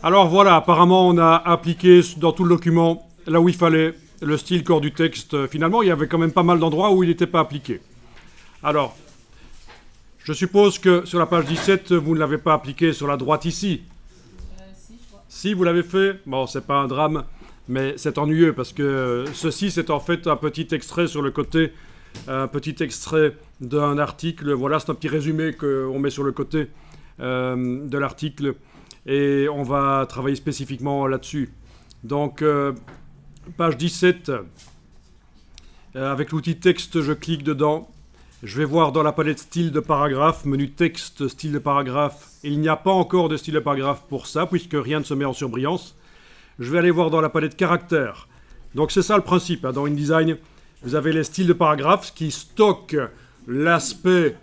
Alors voilà, apparemment on a appliqué dans tout le document, là où il fallait, le style corps du texte. Finalement, il y avait quand même pas mal d'endroits où il n'était pas appliqué. Alors, je suppose que sur la page 17, vous ne l'avez pas appliqué sur la droite ici. Si, je crois. Si vous l'avez fait, bon, c'est pas un drame, mais c'est ennuyeux parce que ceci, c'est en fait un petit extrait sur le côté, un petit extrait d'un article. Voilà, c'est un petit résumé qu'on met sur le côté de l'article et on va travailler spécifiquement là-dessus. Donc, page 17, avec l'outil texte, je clique dedans. Je vais voir dans la palette style de paragraphe, menu texte, style de paragraphe. Et il n'y a pas encore de style de paragraphe pour ça, puisque rien ne se met en surbrillance. Je vais aller voir dans la palette caractère. Donc c'est ça le principe. Dans InDesign, vous avez les styles de paragraphe qui stockent l'aspect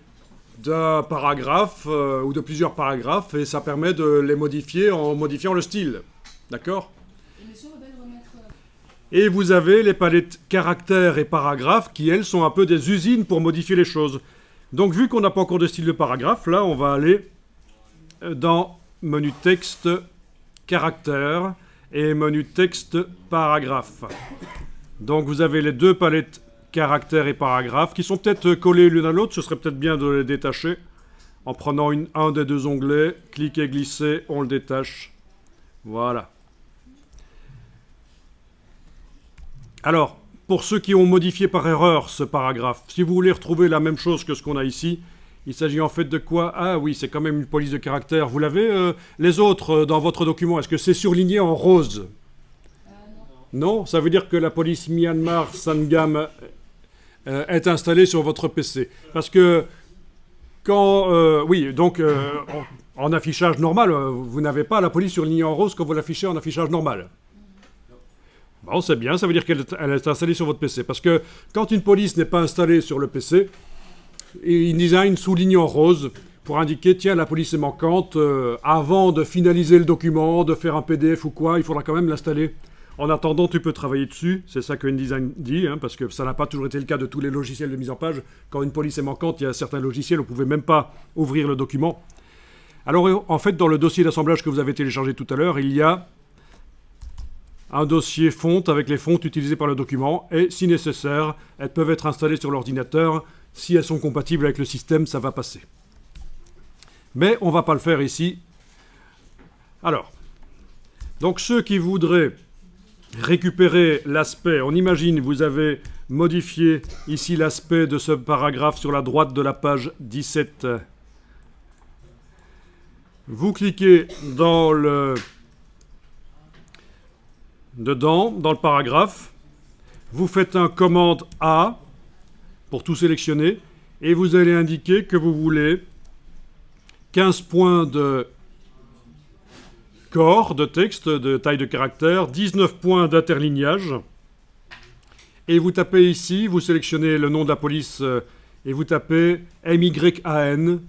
d'un paragraphe ou de plusieurs paragraphes, et ça permet de les modifier en modifiant le style. D'accord ? Et monsieur, on va le remettre. Et vous avez les palettes caractères et paragraphes qui, elles, sont un peu des usines pour modifier les choses. Donc, vu qu'on n'a pas encore de style de paragraphe, là, on va aller dans menu texte, caractères et menu texte, paragraphe. Donc, vous avez les deux palettes caractères et paragraphes qui sont peut-être collées l'une à l'autre. Ce serait peut-être bien de les détacher en prenant un des deux onglets, cliquez, glissez, on le détache. Voilà. Alors, pour ceux qui ont modifié par erreur ce paragraphe, si vous voulez retrouver la même chose que ce qu'on a ici, il s'agit en fait de quoi? Ah oui, c'est quand même une police de caractère. Vous l'avez, les autres, dans votre document, est-ce que c'est surligné en rose? Non, ça veut dire que la police Myanmar Sangam est installée sur votre PC. Parce que quand... oui, donc en affichage normal, vous n'avez pas la police surlignée en rose quand vous l'affichez en affichage normal. Bon, c'est bien, ça veut dire qu'elle est installée sur votre PC. Parce que quand une police n'est pas installée sur le PC, InDesign souligne en rose pour indiquer, tiens, la police est manquante, avant de finaliser le document, de faire un PDF ou quoi, il faudra quand même l'installer. En attendant, tu peux travailler dessus, c'est ça que InDesign dit, parce que ça n'a pas toujours été le cas de tous les logiciels de mise en page. Quand une police est manquante, il y a certains logiciels où vous ne pouvez même pas ouvrir le document. Alors, en fait, dans le dossier d'assemblage que vous avez téléchargé tout à l'heure, il y a un dossier fonte avec les fontes utilisées par le document, et si nécessaire, elles peuvent être installées sur l'ordinateur. Si elles sont compatibles avec le système, ça va passer. Mais on ne va pas le faire ici. Alors, donc ceux qui voudraient récupérer l'aspect, on imagine, vous avez modifié ici l'aspect de ce paragraphe sur la droite de la page 17. Vous cliquez dans dedans, dans le paragraphe, vous faites un commande A pour tout sélectionner et vous allez indiquer que vous voulez 15 points de corps, de texte, de taille de caractère, 19 points d'interlignage et vous tapez ici, vous sélectionnez le nom de la police et vous tapez MYAN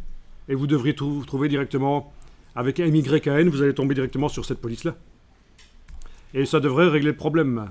et vous devriez trouver directement avec MYAN, vous allez tomber directement sur cette police-là. Et ça devrait régler le problème.